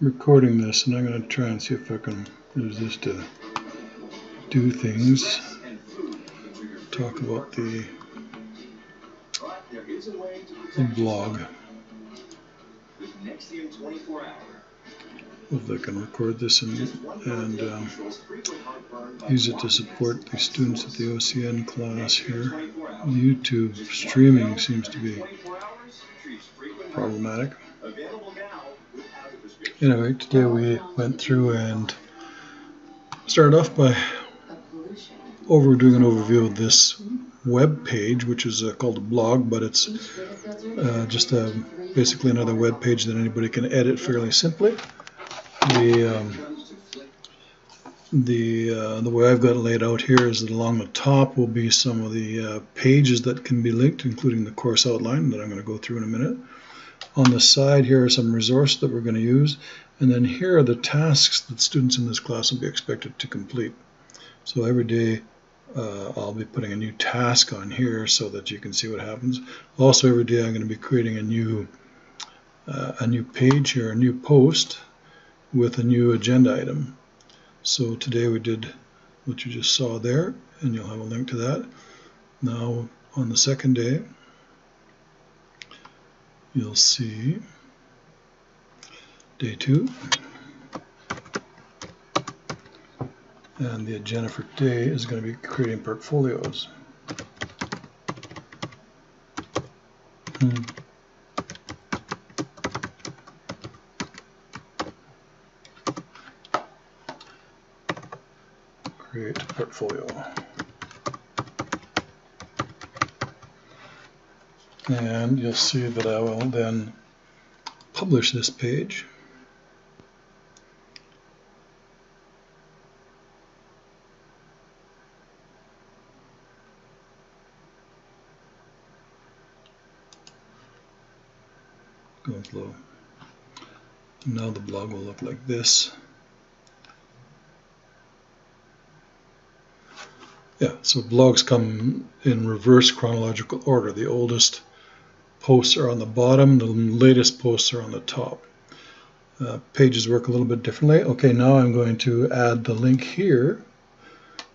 recording this, and I'm going to try and see if I can use this to do things. Talk about the blog. If I can record this and use it to support the students at the OCN class here. YouTube streaming seems to be problematic. Anyway, today we went through and started off by doing an overview of this web page, which is called a blog, but it's just basically another web page that anybody can edit fairly simply. The way I've got it laid out here is that along the top will be some of the pages that can be linked, including the course outline that I'm going to go through in a minute. On the side here are some resources that we're going to use, and then here are the tasks that students in this class will be expected to complete. So every day I'll be putting a new task on here so that you can see what happens. Also every day I'm going to be creating a new page here, a new post with a new agenda item. So today we did what you just saw there, and you'll have a link to that. Now on the second day, you'll see day 2, and the agenda for today is going to be creating portfolios. Create portfolio. And you'll see that I will then publish this page. Going slow. Now the blog will look like this. Yeah, so blogs come in reverse chronological order. The oldest posts are on the bottom, the latest posts are on the top. Pages work a little bit differently. Okay, now I'm going to add the link here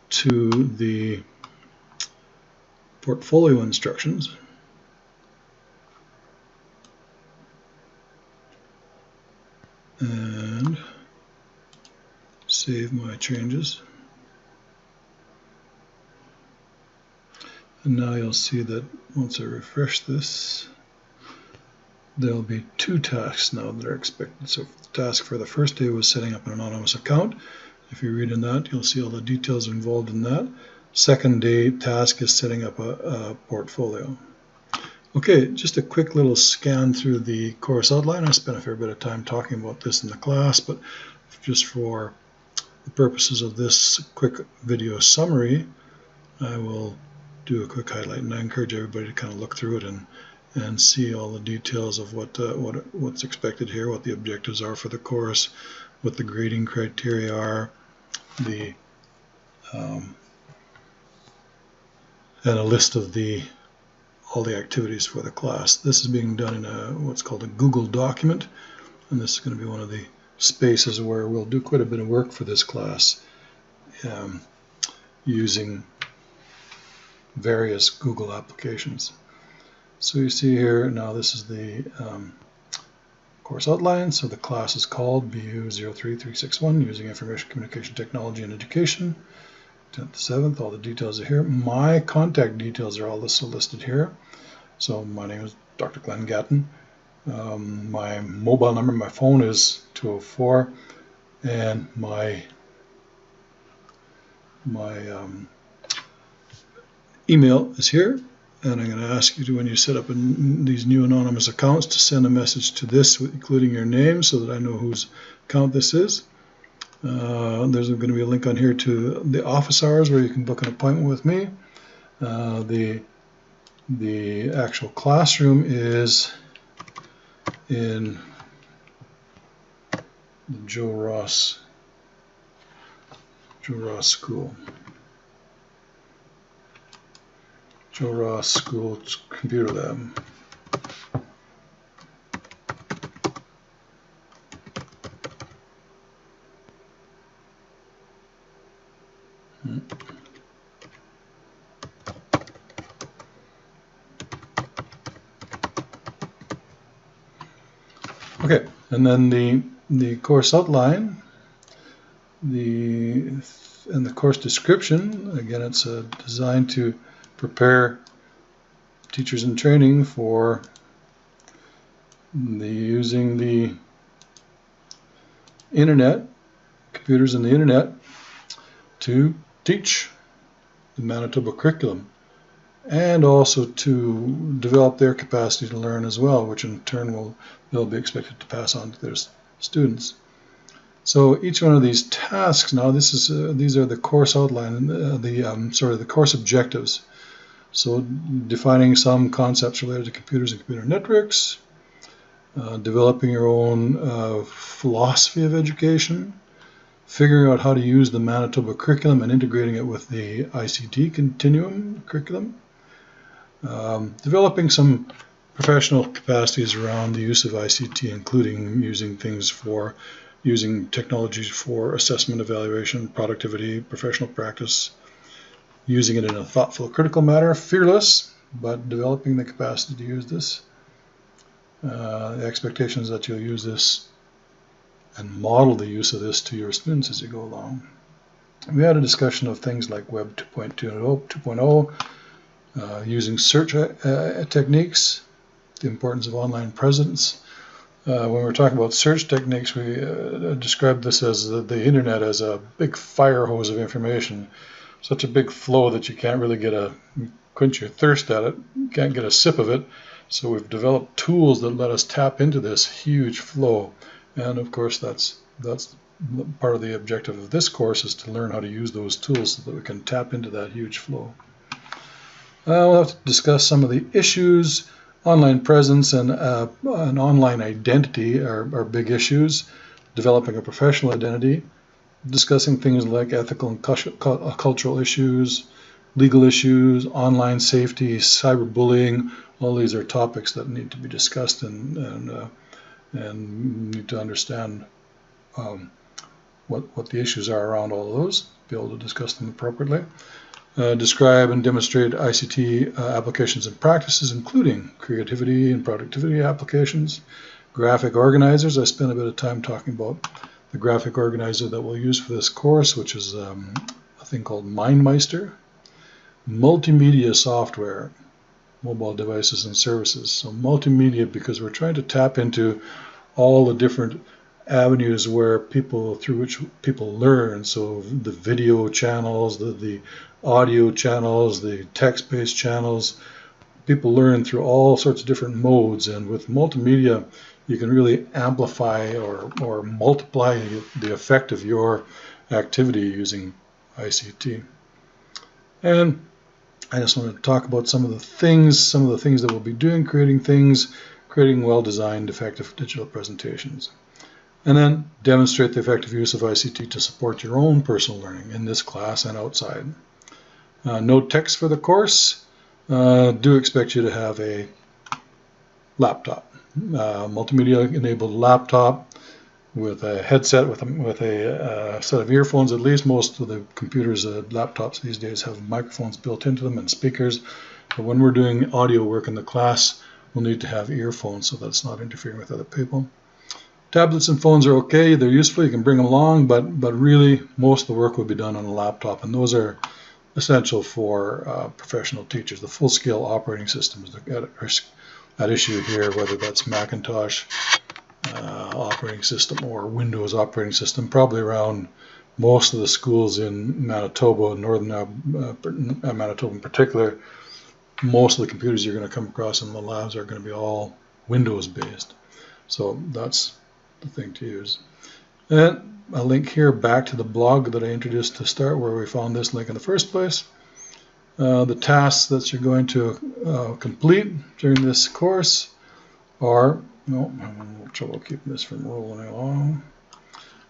to the portfolio instructions. And save my changes. And now you'll see that once I refresh this, there'll be 2 tasks now that are expected. So the task for the first day was setting up an anonymous account. If you read in that, you'll see all the details involved in that. Second day task is setting up a portfolio. Okay, just a quick little scan through the course outline. I spent a fair bit of time talking about this in the class, but just for the purposes of this quick video summary, I will do a quick highlight, and I encourage everybody to kind of look through it and see all the details of what's expected here, what the objectives are for the course, what the grading criteria are, and a list of all the activities for the class. This is being done in what's called a Google document, and this is going to be one of the spaces where we'll do quite a bit of work for this class using various Google applications. So you see here, now this is the course outline. So the class is called BU 03361, using information communication technology in education, 10th to 7th. All the details are here. My contact details are all listed here. So my name is Dr. Glenn Gatton. My mobile number, my phone is 204, and my email is here. And I'm going to ask you to, when you set up these new anonymous accounts, to send a message to this, including your name, so that I know whose account this is. There's going to be a link on here to the office hours where you can book an appointment with me. The actual classroom is in the Joe Ross School. Joe Ross School Computer Lab. Okay, and then the course outline, and the course description. Again, it's designed to prepare teachers in training for using the internet, computers and the internet, to teach the Manitoba curriculum, and also to develop their capacity to learn as well, which in turn they'll be expected to pass on to their students. So each one of these tasks now, these are the course outline, the course objectives. So defining some concepts related to computers and computer networks, developing your own philosophy of education, figuring out how to use the Manitoba curriculum and integrating it with the ICT continuum curriculum, developing some professional capacities around the use of ICT, including using technologies for assessment, evaluation, productivity, professional practice, using it in a thoughtful, critical manner, fearless, but developing the capacity to use this. The expectation is that you'll use this and model the use of this to your students as you go along. We had a discussion of things like Web 2.0, using search techniques, the importance of online presence. When we're talking about search techniques, we described this as the internet as a big fire hose of information, such a big flow that you can't really quench your thirst at it, you can't get a sip of it. So we've developed tools that let us tap into this huge flow. And of course, that's part of the objective of this course, is to learn how to use those tools so that we can tap into that huge flow. We'll have to discuss some of the issues. Online presence and an online identity are big issues. Developing a professional identity, discussing things like ethical and cultural issues, legal issues, online safety, cyberbullying. All these are topics that need to be discussed and need to understand what the issues are around all of those, be able to discuss them appropriately. Describe and demonstrate ICT applications and practices, including creativity and productivity applications. Graphic organizers. I spent a bit of time talking about the graphic organizer that we'll use for this course, which is a thing called MindMeister. Multimedia software, mobile devices and services. So multimedia, because we're trying to tap into all the different avenues through which people learn. So the video channels, the audio channels, the text-based channels. People learn through all sorts of different modes, and with multimedia you can really amplify or multiply the effect of your activity using ICT. And I just want to talk about some of the things that we'll be doing, creating well-designed, effective digital presentations. And then demonstrate the effective use of ICT to support your own personal learning in this class and outside. No text for the course. Do expect you to have a laptop, multimedia-enabled laptop with a headset, with a set of earphones at least. Most of the computers, laptops these days have microphones built into them and speakers. But when we're doing audio work in the class, we'll need to have earphones so that's not interfering with other people. Tablets and phones are okay, they're useful, you can bring them along, but really most of the work will be done on a laptop, and those are essential for professional teachers. The full-scale operating systems at issue here, whether that's Macintosh operating system or Windows operating system, probably around most of the schools in Manitoba, northern Manitoba in particular. Most of the computers you're going to come across in the labs are going to be all Windows-based. So that's the thing to use. And a link here back to the blog that I introduced to start, where we found this link in the first place. The tasks that you're going to complete during this course are, I'm having trouble keeping this from rolling along.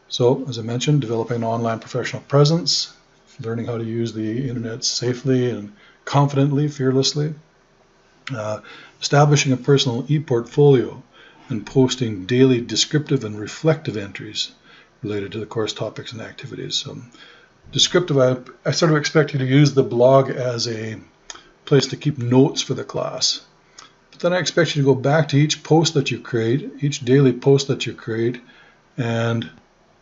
So, as I mentioned, developing an online professional presence, learning how to use the internet safely and confidently, fearlessly, establishing a personal e-portfolio, and posting daily descriptive and reflective entries related to the course topics and activities. So descriptive, I sort of expect you to use the blog as a place to keep notes for the class. But then I expect you to go back to each post that you create, each daily post that you create, and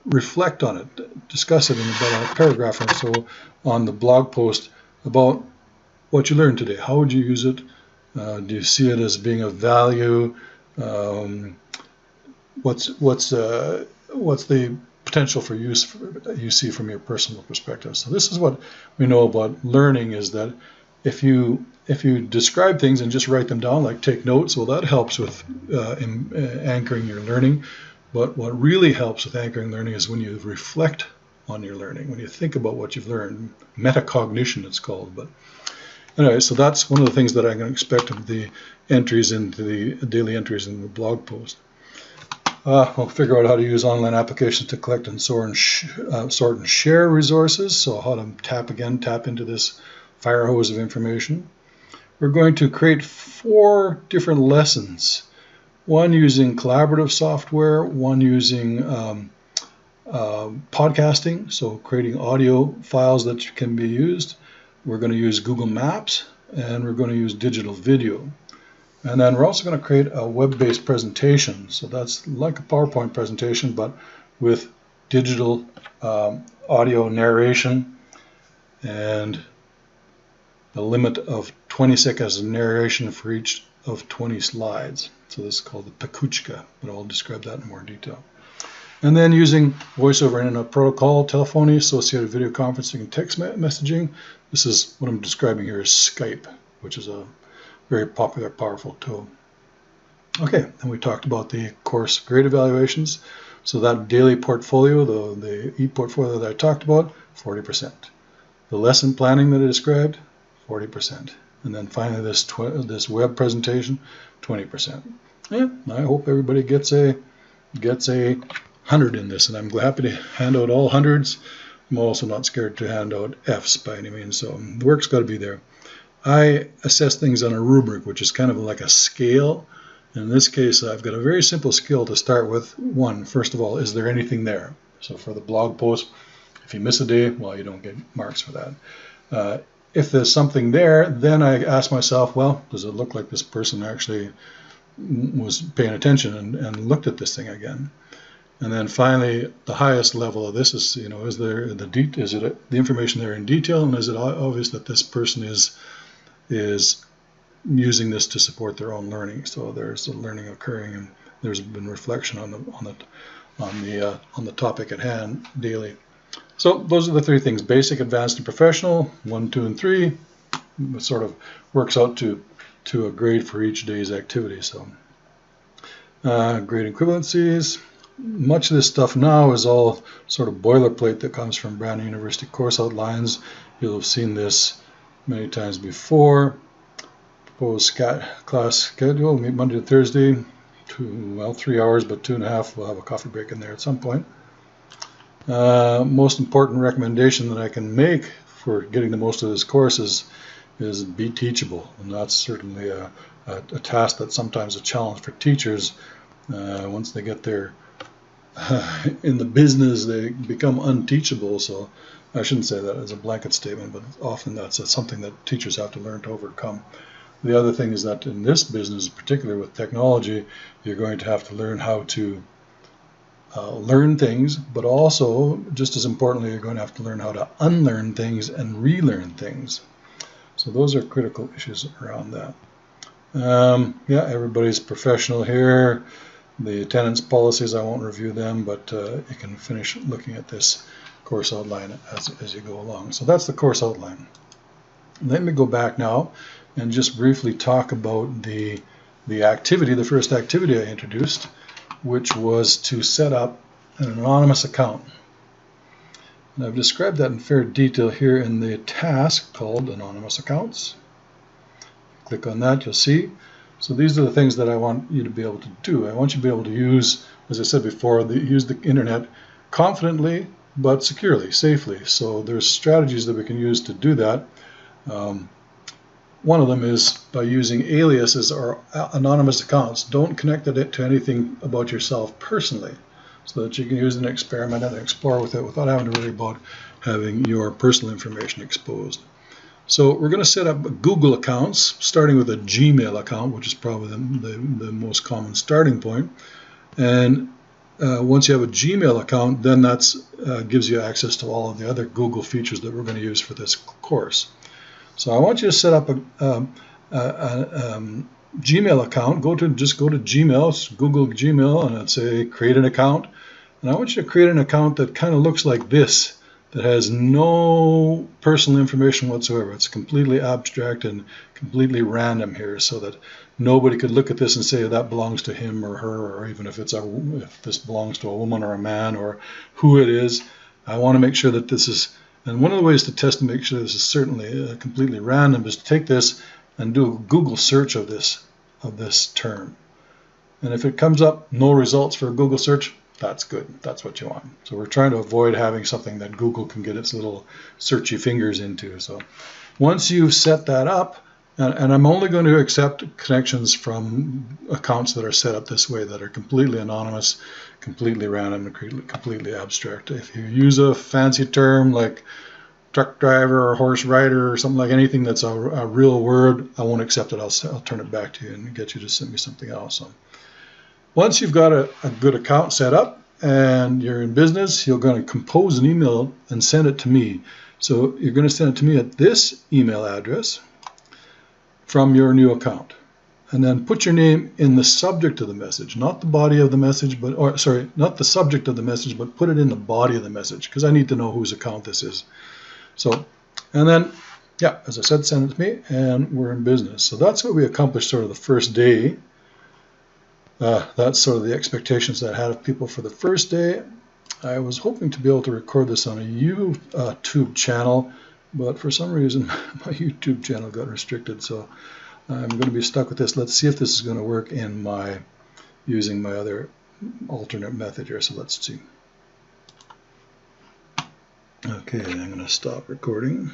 reflect on it, discuss it in about a paragraph or so on the blog post about what you learned today. How would you use it? Do you see it as being of value? What's the potential for use you see from your personal perspective? So this is what we know about learning, is that if you describe things and just write them down, like take notes, well, that helps with anchoring your learning. But what really helps with anchoring learning is when you reflect on your learning, when you think about what you've learned. Metacognition, it's called. But anyway, so that's one of the things that I can expect of the entries into the daily entries in the blog post. We'll figure out how to use online applications to collect and sort and share resources. So how to tap into this fire hose of information. We're going to create 4 different lessons. One using collaborative software, one using podcasting, so creating audio files that can be used. We're going to use Google Maps, and we're going to use digital video. And then we're also going to create a web-based presentation. So that's like a PowerPoint presentation, but with digital audio narration and a limit of 20 seconds of narration for each of 20 slides. So this is called the Pakuchka, but I'll describe that in more detail. And then using voice over internet protocol, telephony, associated video conferencing, and text messaging. This is what I'm describing here as Skype, which is a very popular, powerful tool. Okay, and we talked about the course grade evaluations. So that daily portfolio, the e-portfolio that I talked about, 40%. The lesson planning that I described, 40%. And then finally this web presentation, 20%. Yeah, I hope everybody gets a 100 in this, and I'm happy to hand out all hundreds. I'm also not scared to hand out Fs by any means, so the work's got to be there. I assess things on a rubric, which is kind of like a scale. In this case, I've got a very simple scale to start with. 1, first of all, is there anything there? So for the blog post, if you miss a day, well, you don't get marks for that. If there's something there, then I ask myself, well, does it look like this person actually was paying attention and looked at this thing again? And then finally, the highest level of this is, is there the information there in detail, and is it obvious that this person is using this to support their own learning? So there's a learning occurring, and there's been reflection on the topic at hand daily. So those are the 3 things: basic, advanced, and professional. 1, 2, and 3. It sort of works out to a grade for each day's activity. So grade equivalencies. Much of this stuff now is all sort of boilerplate that comes from Brandon University course outlines. You'll have seen this many times before. Proposed class schedule, meet Monday to Thursday, 3 hours, but 2.5. We'll have a coffee break in there at some point. Most important recommendation that I can make for getting the most of this course is be teachable, and that's certainly a task that's sometimes a challenge for teachers. Once they get there in the business, they become unteachable. So I shouldn't say that as a blanket statement, but often that's something that teachers have to learn to overcome. The other thing is that in this business, particularly with technology, you're going to have to learn how to learn things, but also, just as importantly, you're going to have to learn how to unlearn things and relearn things. So those are critical issues around that. Yeah, everybody's professional here. The attendance policies, I won't review them, but you can finish looking at this course outline as you go along. So that's the course outline. Let me go back now and just briefly talk about the activity, the first activity I introduced, which was to set up an anonymous account. And I've described that in fair detail here in the task called Anonymous Accounts. Click on that, you'll see. So these are the things that I want you to be able to do. I want you to be able to use, as I said before, use the internet confidently but securely, safely. So there's strategies that we can use to do that. One of them is by using aliases or anonymous accounts. Don't connect it to anything about yourself personally. so that you can use it and experiment and explore with it without having to worry about having your personal information exposed. So we're going to set up Google accounts, starting with a Gmail account, which is probably the most common starting point. And once you have a Gmail account, then that gives you access to all of the other Google features that we're going to use for this course. So I want you to set up a Gmail account. Just go to Gmail, Google Gmail, and say create an account. And I want you to create an account that kind of looks like this, that has no personal information whatsoever. It's completely abstract and completely random here, so that nobody could look at this and say that belongs to him or her, or even if this belongs to a woman or a man or who it is. I want to make sure that this is, and one of the ways to test to make sure this is certainly completely random is to take this and do a Google search of this term. And if it comes up no results for a Google search, that's good. That's what you want. So we're trying to avoid having something that Google can get its little searchy fingers into. So once you've set that up, and I'm only going to accept connections from accounts that are set up this way, that are completely anonymous, completely random, and completely abstract. If you use a fancy term like truck driver or horse rider or something, like anything that's a real word, I won't accept it. I'll turn it back to you and get you to send me something else. So once you've got a good account set up and you're in business, you're going to compose an email and send it to me. So you're going to send it to me at this email address from your new account. And then put your name in the subject of the message, not the body of the message, not the subject of the message, but put it in the body of the message, because I need to know whose account this is. So, and then, yeah, as I said, send it to me and we're in business. So that's what we accomplished sort of the first day. That's sort of the expectations that I had of people for the first day. I was hoping to be able to record this on a YouTube channel, but for some reason my YouTube channel got restricted, so I'm going to be stuck with this. Let's see if this is going to work in using my other alternate method here. So let's see. Okay, I'm going to stop recording.